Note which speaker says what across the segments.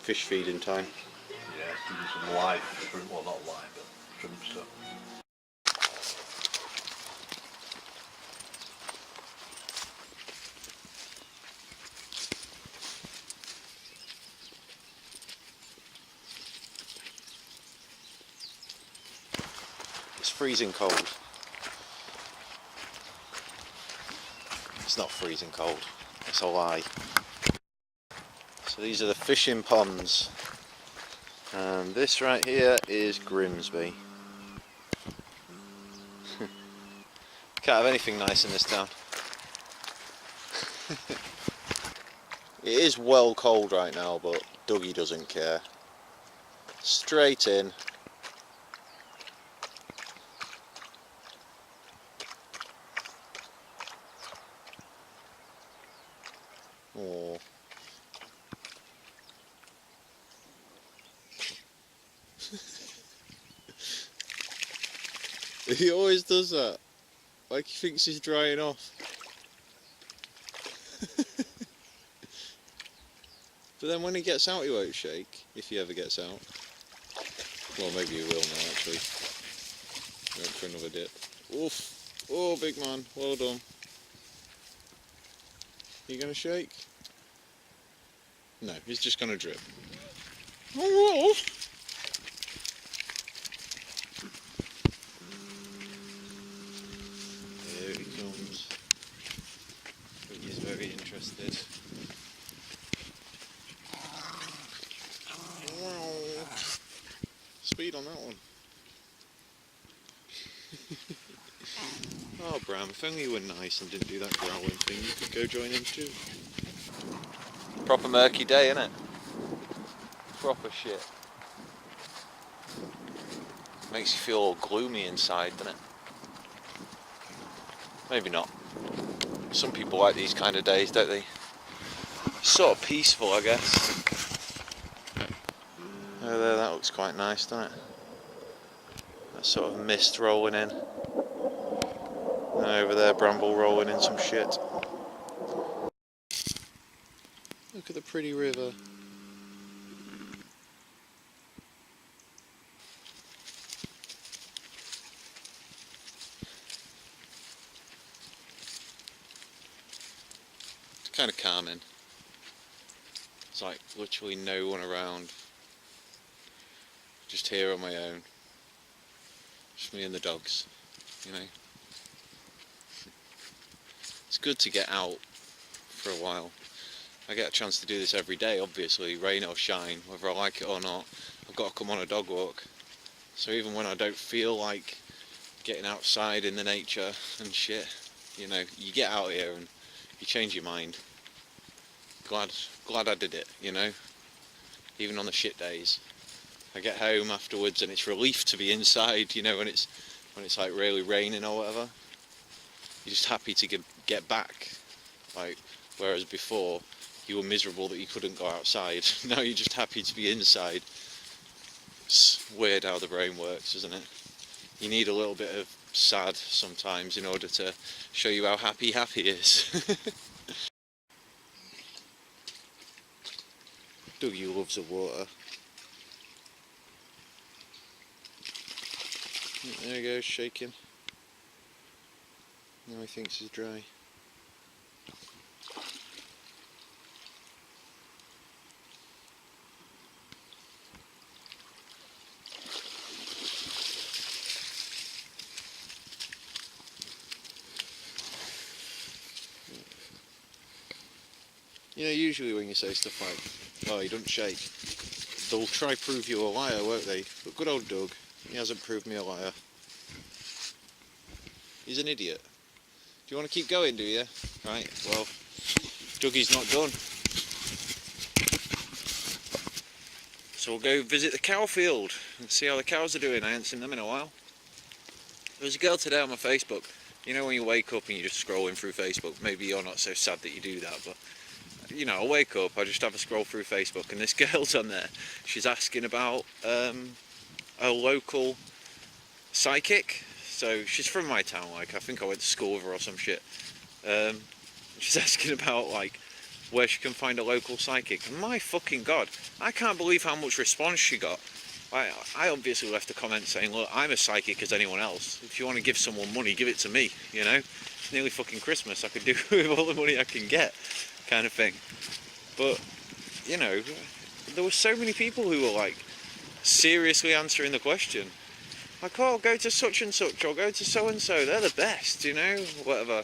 Speaker 1: fish feeding time.
Speaker 2: Yeah, do some live shrimp, well not live, but shrimp stuff.
Speaker 1: It's freezing cold. It's not freezing cold, it's a lie. So these are the fishing ponds, and this right here is Grimsby. Can't have anything nice in this town. It is well cold right now, but Dougie doesn't care. Straight in. Oh. He always does that. Like he thinks he's drying off. But then when he gets out he won't shake, if he ever gets out. Well, maybe he will now actually. Went for another dip. Oof! Oh, big man, well done. You gonna shake? No, he's just gonna drip. Oh, here he comes. He's very interested. Speed on that one. Oh, Bram, if only you were nice and didn't do that growling thing, you could go join him too. Proper murky day, innit? Proper shit. Makes you feel all gloomy inside, doesn't it? Maybe not. Some people like these kind of days, don't they? Sort of peaceful, I guess. Oh, there, that looks quite nice, doesn't it? That sort of mist rolling in. And over there, bramble rolling in some shit. Look at the pretty river. It's kind of calming. It's like literally no one around. Just here on my own. Just me and the dogs, you know. It's good to get out for a while. I get a chance to do this every day, obviously, rain or shine, whether I like it or not. I've got to come on a dog walk. So even when I don't feel like getting outside in the nature and shit, you know, you get out here and you change your mind. Glad I did it, you know, even on the shit days. I get home afterwards and it's relief to be inside, you know, when it's like really raining or whatever. You're just happy to get back, like, whereas before you were miserable that you couldn't go outside. Now you're just happy to be inside. It's weird how the brain works, isn't it? You need a little bit of sad sometimes in order to show you how happy is. Dougie loves the water. There he goes, shaking. Now he thinks he's dry. You know, usually when you say stuff like, oh, he doesn't shake, they'll try prove you a liar, won't they? But good old Doug, he hasn't proved me a liar. He's an idiot. Do you want to keep going, do you? Right, well, Dougie's not done. So we'll go visit the cow field and see how the cows are doing. I haven't seen them in a while. There was a girl today on my Facebook. You know when you wake up and you're just scrolling through Facebook, maybe you're not so sad that you do that, but you know, I wake up, I just have a scroll through Facebook and this girl's on there. She's asking about a local psychic. So she's from my town, like I think I went to school with her or some shit. She's asking about like where she can find a local psychic. And my fucking god, I can't believe how much response she got. I obviously left a comment saying, look, I'm as psychic as anyone else. If you want to give someone money, give it to me, you know? It's nearly fucking Christmas, I could do with all the money I can get, kind of thing. But, you know, there were so many people who were like, seriously answering the question. Like, oh, go to such and such, or go to so and so, they're the best, you know, whatever.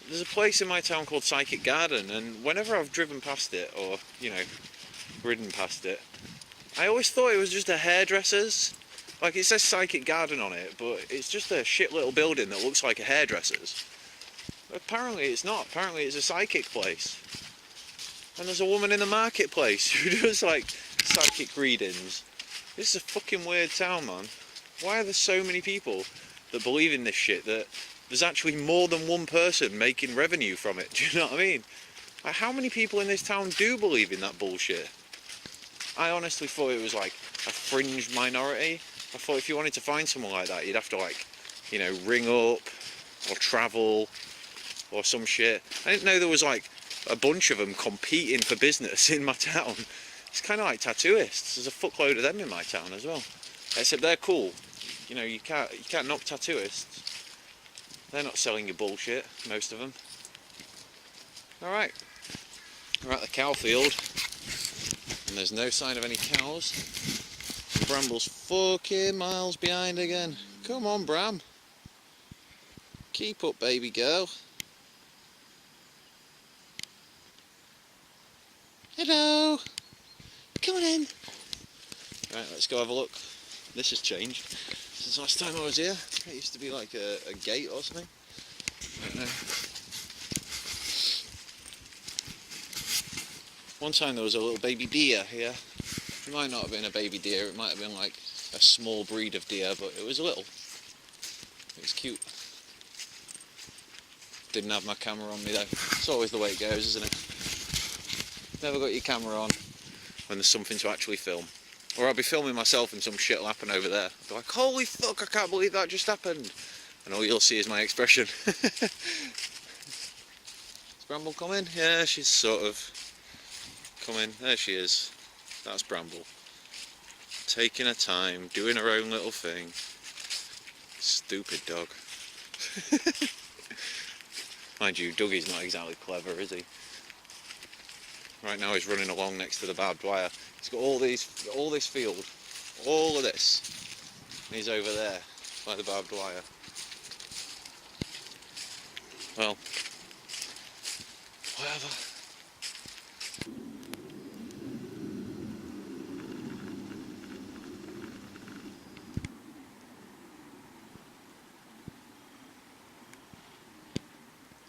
Speaker 1: There's a place in my town called Psychic Garden, and whenever I've driven past it, or, you know, ridden past it, I always thought it was just a hairdresser's. Like, it says Psychic Garden on it, but it's just a shit little building that looks like a hairdresser's. But apparently it's not. Apparently it's a psychic place. And there's a woman in the marketplace who does, like, psychic readings. This is a fucking weird town, man. Why are there so many people that believe in this shit that there's actually more than one person making revenue from it? Do you know what I mean? Like, how many people in this town do believe in that bullshit? I honestly thought it was like a fringe minority. I thought if you wanted to find someone like that, you'd have to, like, you know, ring up or travel or some shit. I didn't know there was like a bunch of them competing for business in my town. It's kind of like tattooists. There's a fuckload of them in my town as well. Except they're cool. You know, you can't knock tattooists. They're not selling your bullshit, most of them. Alright. We're at the cow field. And there's no sign of any cows. Bramble's fucking miles behind again. Come on, Bram. Keep up, baby girl. Hello. Come on in. Right, let's go have a look. This has changed since last time I was here. It used to be like a gate or something. I don't know. One time there was a little baby deer here. It might not have been a baby deer, it might have been like a small breed of deer, but it was little. It was cute. Didn't have my camera on me though. It's always the way it goes, isn't it? Never got your camera on when there's something to actually film. Or I'll be filming myself and some shit will happen over there. I'll be like, holy fuck, I can't believe that just happened. And all you'll see is my expression. Is Bramble coming? Yeah, she's sort of coming. There she is. That's Bramble. Taking her time, doing her own little thing. Stupid dog. Mind you, Dougie's not exactly clever, is he? Right now he's running along next to the barbed wire. He's got all this field, all of this, and he's over there by the barbed wire. Well, whatever.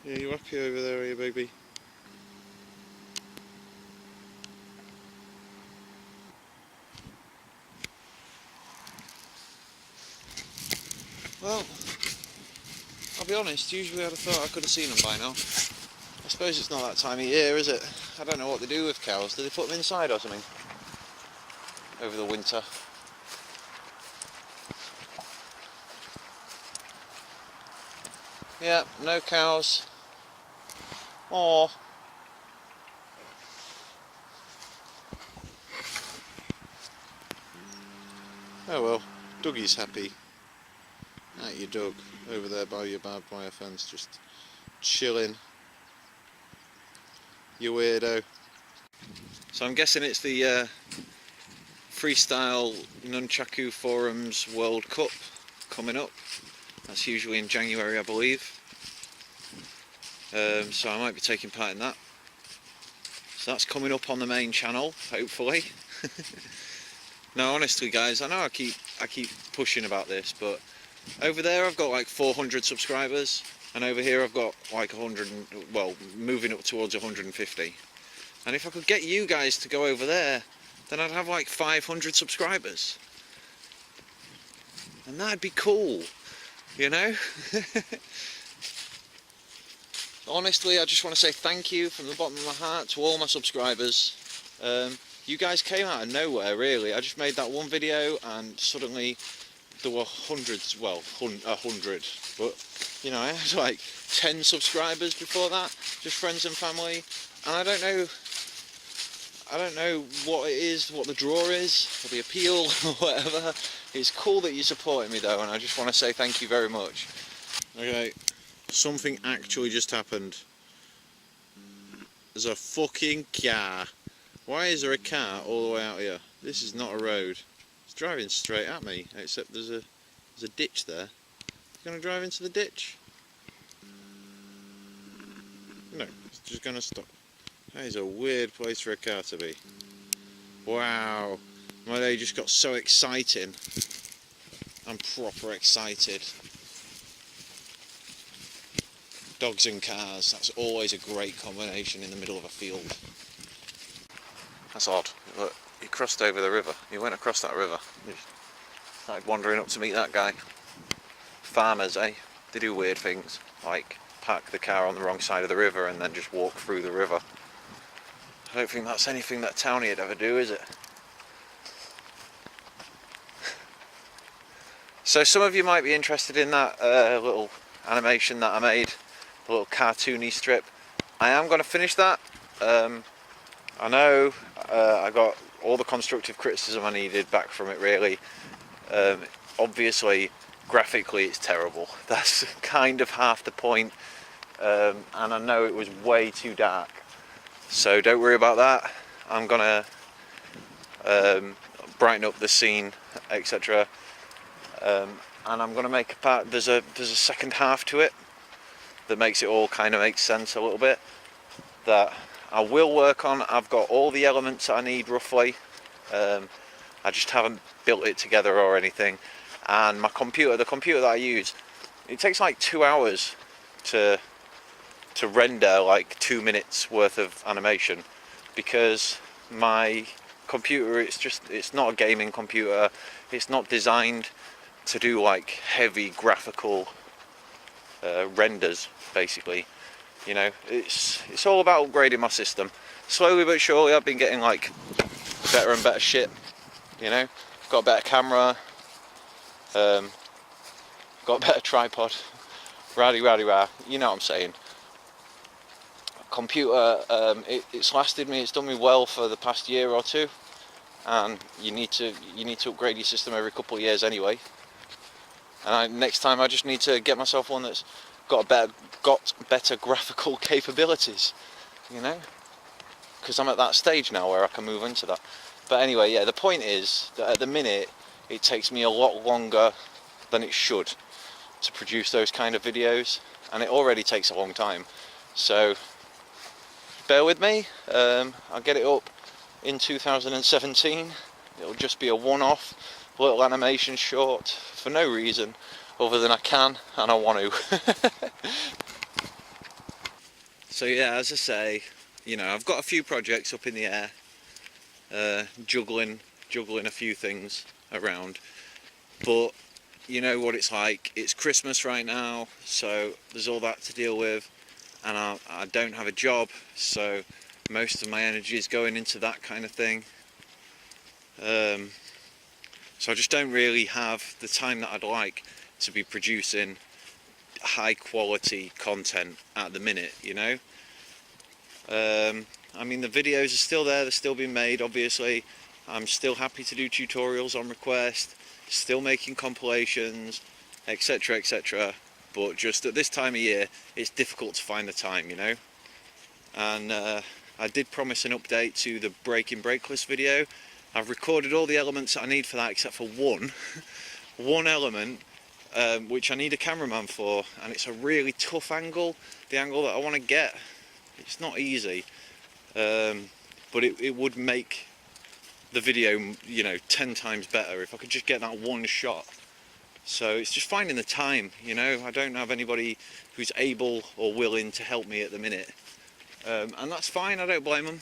Speaker 1: Yeah, you happy over there, are you, baby? Well, I'll be honest, usually I'd have thought I could have seen them by now. I suppose it's not that time of year, is it? I don't know what they do with cows. Do they put them inside or something? Over the winter. Yeah, no cows. Aww. Oh well, Dougie's happy. At your Doug, over there by your barbed wire fence, just chilling. You weirdo. So I'm guessing it's the Freestyle Nunchaku Forums World Cup coming up. That's usually in January, I believe. So I might be taking part in that. So that's coming up on the main channel, hopefully. No, honestly guys, I know I keep pushing about this, but over there I've got like 400 subscribers, and over here I've got like 100, well, moving up towards 150. And if I could get you guys to go over there, then I'd have like 500 subscribers. And that'd be cool, you know? Honestly, I just want to say thank you from the bottom of my heart to all my subscribers. You guys came out of nowhere, really. I just made that one video and suddenly there were hundreds, well, 100, but you know, I had like 10 subscribers before that, just friends and family, and I don't know what it is, what the draw is, or the appeal, or whatever. It's cool that you're supporting me though, and I just want to say thank you very much. Okay, something actually just happened. There's a fucking car. Why is there a car all the way out here? This is not a road. It's driving straight at me, except there's a ditch there. It's gonna drive into the ditch? No, it's just gonna stop. That is a weird place for a car to be. Wow, my day just got so exciting. I'm proper excited. Dogs and cars, that's always a great combination in the middle of a field. That's odd. Look, he crossed over the river. He went across that river. He started wandering up to meet that guy. Farmers, eh? They do weird things, like park the car on the wrong side of the river and then just walk through the river. I don't think that's anything that Townie would ever do, is it? So some of you might be interested in that little animation that I made, a little cartoony strip. I am going to finish that. I know I got all the constructive criticism I needed back from it, really. Obviously, graphically it's terrible. That's kind of half the point. And I know it was way too dark. So don't worry about that. I'm gonna brighten up the scene, etc. And I'm gonna make a part. There's a second half to it that makes it all kind of make sense a little bit. That I will work on. I've got all the elements that I need roughly. I just haven't built it together or anything. And my computer, the computer that I use, it takes like 2 hours to render like 2 minutes worth of animation, because my computer, it's not a gaming computer. It's not designed to do like heavy graphical renders, basically. You know, it's all about upgrading my system. Slowly but surely I've been getting like better and better shit, you know. Got a better camera, got a better tripod, rah, you know what I'm saying. Computer, it's lasted me, it's done me well for the past year or two, and you need to upgrade your system every couple of years anyway. And next time I just need to get myself one that's got better graphical capabilities, you know, because I'm at that stage now where I can move into that. But anyway, yeah, the point is that at the minute it takes me a lot longer than it should to produce those kind of videos, and it already takes a long time. So bear with me. I'll get it up in 2017. It'll just be a one-off little animation short for no reason other than I can and I want to. So yeah, as I say, you know, I've got a few projects up in the air, juggling a few things around, but you know what it's like. It's Christmas right now, so there's all that to deal with, and I don't have a job, so most of my energy is going into that kind of thing. So I just don't really have the time that I'd like to be producing high quality content at the minute, you know. I mean, the videos are still there, they're still being made, obviously. I'm still happy to do tutorials on request, still making compilations, etc, etc. But just at this time of year, it's difficult to find the time, you know. And I did promise an update to the breaking brakeless video. I've recorded all the elements that I need for that except for one element, which I need a cameraman for, and it's a really tough angle, the angle that I want to get. It's not easy, but it would make the video, you know, 10 times better if I could just get that one shot. So it's just finding the time, you know. I don't have anybody who's able or willing to help me at the minute, and that's fine, I don't blame them.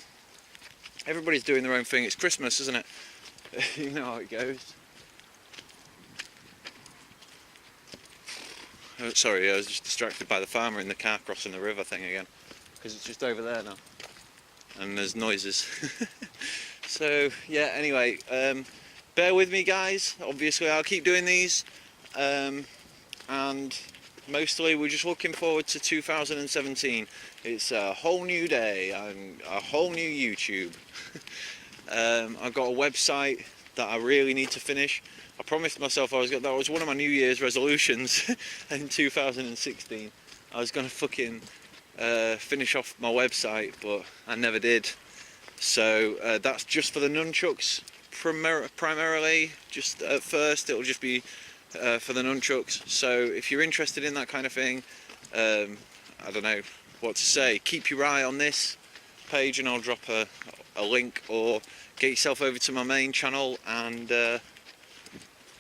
Speaker 1: Everybody's doing their own thing. It's Christmas, isn't it? You know how it goes. Oh, sorry, I was just distracted by the farmer in the car crossing the river thing again, because it's just over there now and there's noises. So yeah, anyway, bear with me guys. Obviously I'll keep doing these, and Mostly we're just looking forward to 2017. It's a whole new day and a whole new YouTube. I've got a website that I really need to finish. I promised myself that was one of my New Year's resolutions in 2016. I was going to fucking finish off my website, but I never did. So that's just for the nunchucks primarily. Just at first it'll just be for the nunchucks. So if you're interested in that kind of thing, I don't know what to say. Keep your eye on this page and I'll drop a link, or get yourself over to my main channel and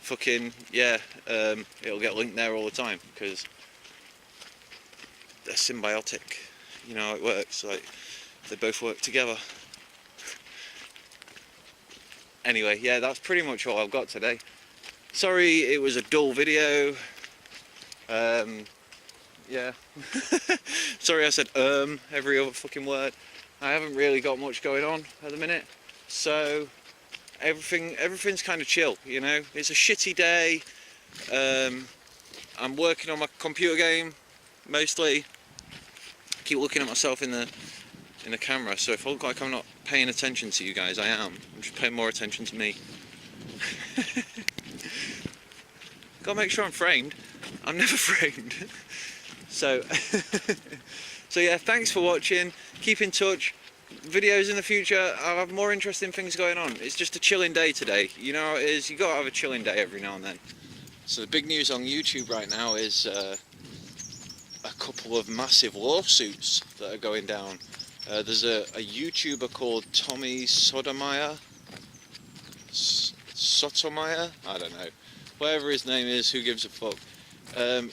Speaker 1: fucking yeah, it'll get linked there all the time because they're symbiotic. You know how it works, like they both work together. Anyway, yeah, that's pretty much all I've got today. Sorry it was a dull video. Yeah. Sorry I said every other fucking word. I haven't really got much going on at the minute, so everything's kind of chill, you know. It's a shitty day. I'm working on my computer game mostly. Keep looking at myself in the camera, so if I look like I'm not paying attention to you guys, I am. I'm just paying more attention to me. Gotta make sure I'm framed. I'm never framed. So so yeah, thanks for watching. Keep in touch. Videos in the future, I'll have more interesting things going on. It's just a chilling day today. You know how it is, you gotta have a chilling day every now and then. So the big news on YouTube right now is a couple of massive lawsuits that are going down. There's a YouTuber called Tommy Sotomayor, I don't know, whatever his name is, who gives a fuck.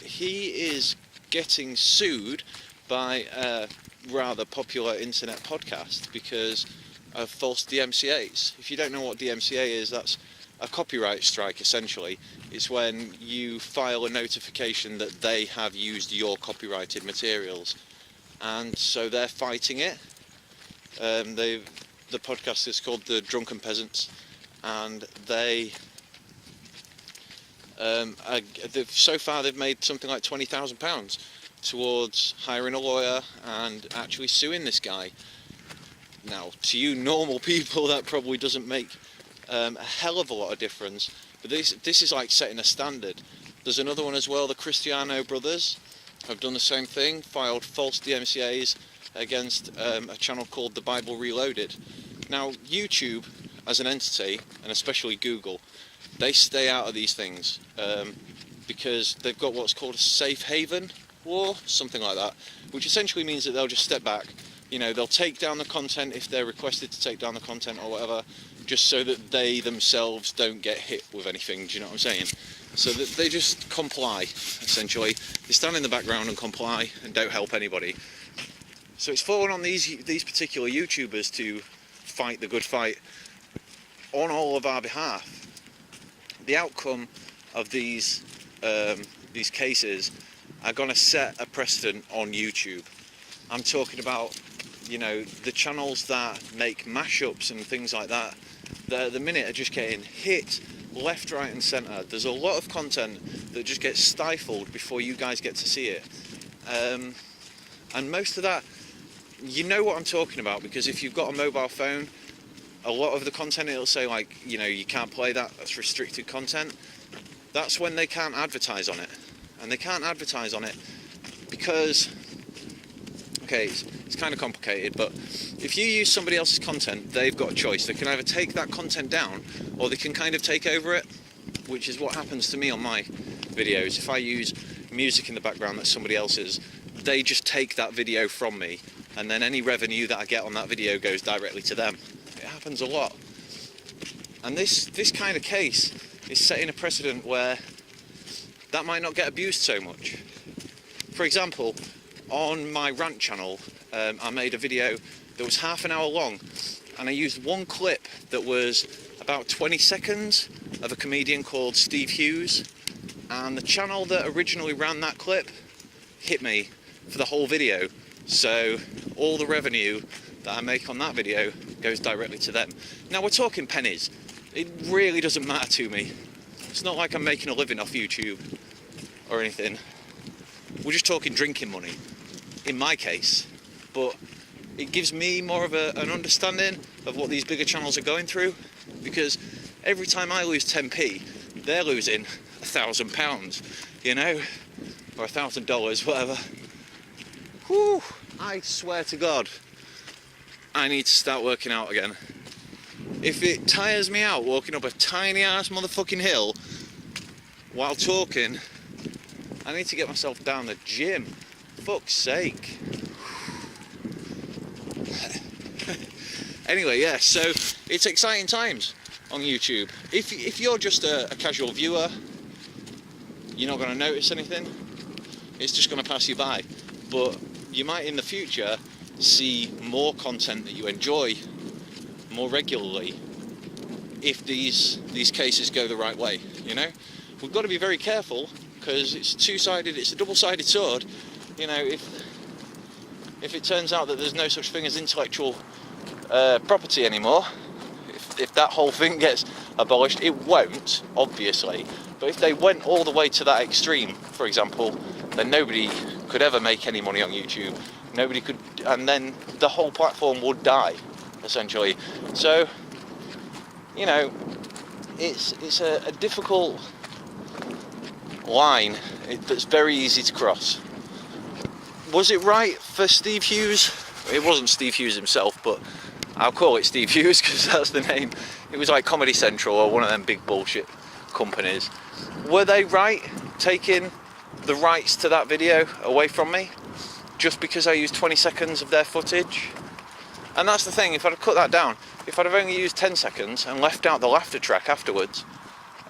Speaker 1: He is getting sued by a rather popular internet podcast because of false DMCAs. If you don't know what DMCA is, that's a copyright strike essentially. It's when you file a notification that they have used your copyrighted materials, and so they're fighting it. The podcast is called The Drunken Peasants, and so far they've made something like £20,000 towards hiring a lawyer and actually suing this guy. Now, to you normal people, that probably doesn't make a hell of a lot of difference, but this is like setting a standard. There's another one as well. The Cristiano brothers have done the same thing, filed false DMCAs against a channel called The Bible Reloaded. Now, YouTube as an entity, and especially Google, they stay out of these things because they've got what's called a safe haven law, something like that, which essentially means that they'll just step back. You know, they'll take down the content if they're requested to take down the content or whatever, just so that they themselves don't get hit with anything. Do you know what I'm saying? So that they just comply, essentially. They stand in the background and comply and don't help anybody. So it's fallen on these particular YouTubers to fight the good fight on all of our behalf. The outcome of these cases are going to set a precedent on YouTube. I'm talking about, you know, the channels that make mashups and things like that. At the minute are just getting hit left, right and centre. There's a lot of content that just gets stifled before you guys get to see it. And most of that, you know what I'm talking about, because if you've got a mobile phone, a lot of the content, it'll say like, you know, you can't play that, that's restricted content. That's when they can't advertise on it. And they can't advertise on it because, okay, it's kind of complicated, but if you use somebody else's content, they've got a choice. They can either take that content down or they can kind of take over it, which is what happens to me on my videos. If I use music in the background that's somebody else's, they just take that video from me, and then any revenue that I get on that video goes directly to them. It happens a lot. And this kind of case is setting a precedent where that might not get abused so much. For example, on my rant channel, I made a video that was half an hour long, and I used one clip that was about 20 seconds of a comedian called Steve Hughes, and the channel that originally ran that clip hit me for the whole video. So all the revenue that I make on that video goes directly to them. Now we're talking pennies. It really doesn't matter to me. It's not like I'm making a living off YouTube or anything. we're just talking drinking money, in my case, but it gives me more of an understanding of what these bigger channels are going through, because every time I lose 10p, they're losing £1,000, you know, or $1,000, whatever. Whew, I swear to God, I need to start working out again. If it tires me out walking up a tiny ass motherfucking hill while talking, I need to get myself down the gym. Fuck's sake. Anyway, yeah, so it's exciting times on YouTube. If you're just a casual viewer, you're not going to notice anything. It's just going to pass you by. But you might in the future see more content that you enjoy more regularly if these cases go the right way, you know? We've got to be very careful, because it's two-sided, it's a double-sided sword. You know, if it turns out that there's no such thing as intellectual property anymore, if that whole thing gets abolished, it won't, obviously, but if they went all the way to that extreme, for example, then nobody could ever make any money on YouTube, nobody could, and then the whole platform would die, essentially. So, you know, it's a difficult line that's very easy to cross. Was it right for Steve Hughes? It wasn't Steve Hughes himself, but I'll call it Steve Hughes because that's the name. It was like Comedy Central or one of them big bullshit companies. Were they right taking the rights to that video away from me just because I used 20 seconds of their footage? And that's the thing, if I'd have cut that down, if I'd have only used 10 seconds and left out the laughter track afterwards,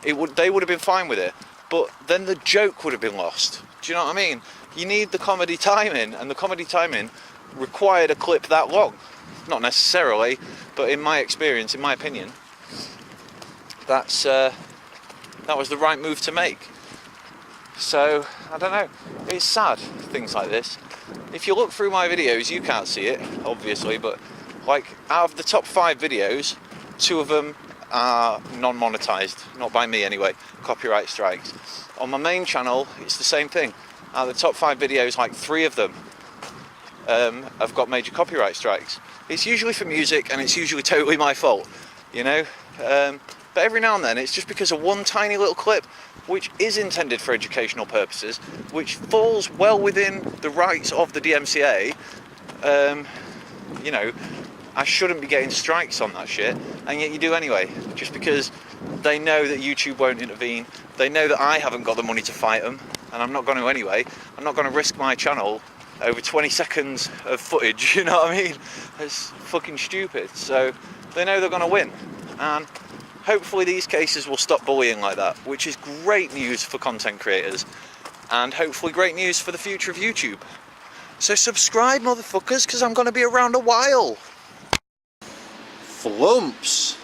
Speaker 1: they would have been fine with it. But then the joke would have been lost. Do you know what I mean? You need the comedy timing, and the comedy timing required a clip that long. Not necessarily, but in my experience, in my opinion, that was the right move to make. So, I don't know, it's sad, things like this. If you look through my videos, you can't see it, obviously, but like out of the top 5 videos, 2 of them are non-monetized, not by me anyway, copyright strikes. On my main channel, it's the same thing. Out of the top 5 videos, like 3 of them have got major copyright strikes. It's usually for music, and it's usually totally my fault, you know? But every now and then, it's just because of one tiny little clip, which is intended for educational purposes, which falls well within the rights of the DMCA. You know, I shouldn't be getting strikes on that shit, and yet you do anyway, just because they know that YouTube won't intervene. They know that I haven't got the money to fight them, and I'm not going to anyway. I'm not going to risk my channel over 20 seconds of footage, you know what I mean? It's fucking stupid. So they know they're going to win, and hopefully these cases will stop bullying like that, which is great news for content creators, and hopefully great news for the future of YouTube. So subscribe, motherfuckers, because I'm going to be around a while. Flumps.